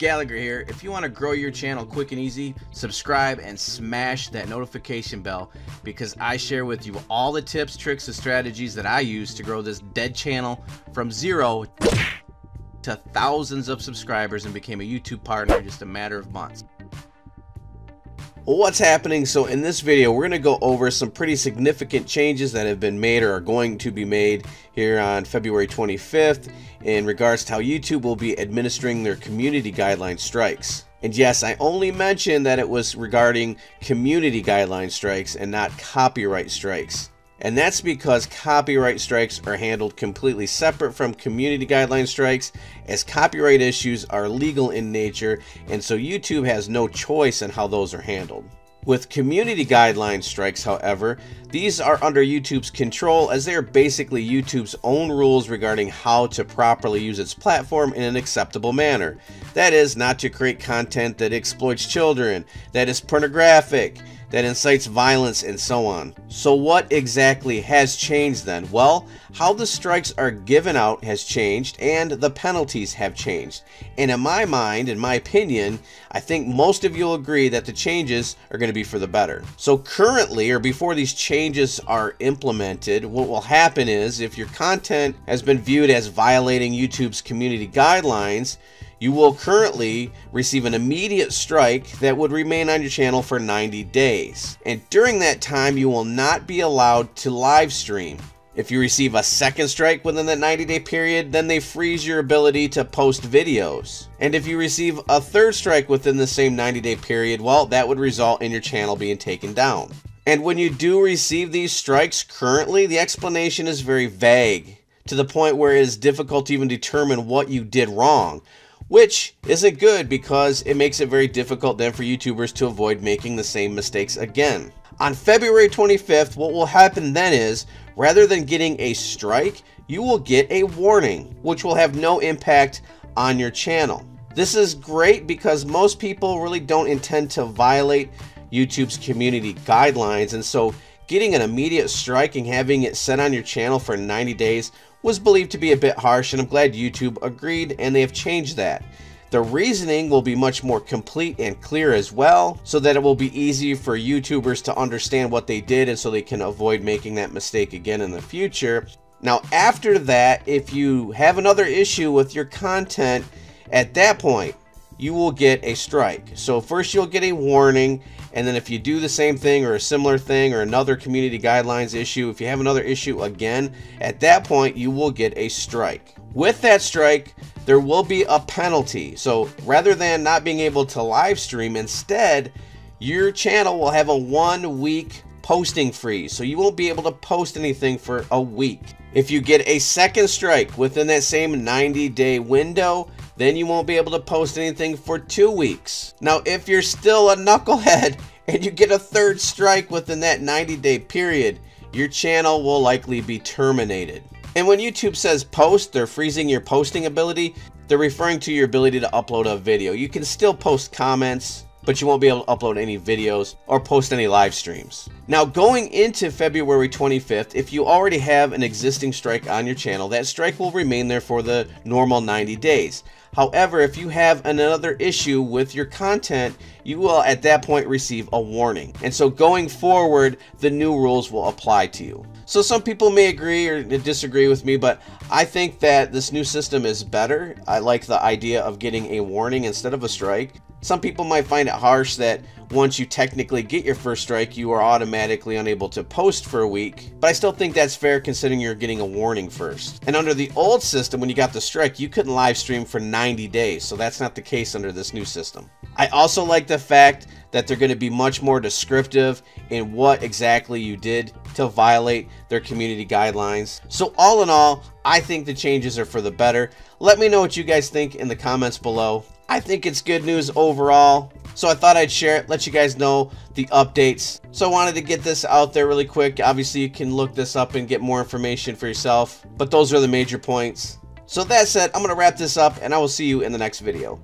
Gallagher here. If you want to grow your channel quick and easy, subscribe and smash that notification bell, because I share with you all the tips, tricks, and strategies that I use to grow this dead channel from 0 to thousands of subscribers and became a YouTube partner in just a matter of months. Well, what's happening? So in this video, we're going to go over some pretty significant changes that have been made or are going to be made here on February 25th in regards to how YouTube will be administering their community guideline strikes. And yes, I only mentioned that it was regarding community guideline strikes and not copyright strikes. And that's because copyright strikes are handled completely separate from community guideline strikes, as copyright issues are legal in nature, and so YouTube has no choice in how those are handled. With community guideline strikes, however, these are under YouTube's control, as they are basically YouTube's own rules regarding how to properly use its platform in an acceptable manner. That is, not to create content that exploits children, that is pornographic, that incites violence, and so on. So what exactly has changed then? Well, how the strikes are given out has changed, and the penalties have changed. And in my mind, in my opinion, I think most of you will agree that the changes are going to be for the better. So currently, or before these changes are implemented, what will happen is, if your content has been viewed as violating YouTube's community guidelines, you will currently receive an immediate strike that would remain on your channel for 90 days. And during that time, you will not be allowed to live stream. If you receive a second strike within that 90-day period, then they freeze your ability to post videos. And if you receive a third strike within the same 90-day period, well, that would result in your channel being taken down. And when you do receive these strikes currently, the explanation is very vague, to the point where it is difficult to even determine what you did wrong. Which isn't good, because it makes it very difficult then for YouTubers to avoid making the same mistakes again. On February 25th, what will happen then is, rather than getting a strike, you will get a warning, which will have no impact on your channel. This is great because most people really don't intend to violate YouTube's community guidelines, and so getting an immediate strike and having it set on your channel for 90 days was believed to be a bit harsh, and I'm glad YouTube agreed and they have changed that. The reasoning will be much more complete and clear as well, so that it will be easy for YouTubers to understand what they did, and so they can avoid making that mistake again in the future. Now after that, if you have another issue with your content, at that point you will get a strike. So first you'll get a warning, and then if you do the same thing or a similar thing or another community guidelines issue, if you have another issue again, at that point you will get a strike. With that strike, there will be a penalty. So rather than not being able to live stream, instead your channel will have a 1-week posting freeze. So you won't be able to post anything for a week. If you get a second strike within that same 90-day window, then you won't be able to post anything for 2 weeks. Now, if you're still a knucklehead and you get a third strike within that 90-day period, your channel will likely be terminated. And when YouTube says post, they're freezing your posting ability, they're referring to your ability to upload a video. You can still post comments, but you won't be able to upload any videos or post any live streams. Now, going into February 25th, if you already have an existing strike on your channel, that strike will remain there for the normal 90 days. However, if you have another issue with your content, you will at that point receive a warning. And so going forward, the new rules will apply to you. So some people may agree or disagree with me, but I think that this new system is better. I like the idea of getting a warning instead of a strike. Some people might find it harsh that once you technically get your first strike, you are automatically unable to post for a week. But I still think that's fair, considering you're getting a warning first. And under the old system, when you got the strike, you couldn't live stream for 90 days. So that's not the case under this new system. I also like the fact that they're going to be much more descriptive in what exactly you did to violate their community guidelines. So all in all, I think the changes are for the better. Let me know what you guys think in the comments below. I think it's good news overall, so I thought I'd share it, let you guys know the updates. So I wanted to get this out there really quick. Obviously you can look this up and get more information for yourself, but those are the major points. So that said, I'm going to wrap this up, and I will see you in the next video.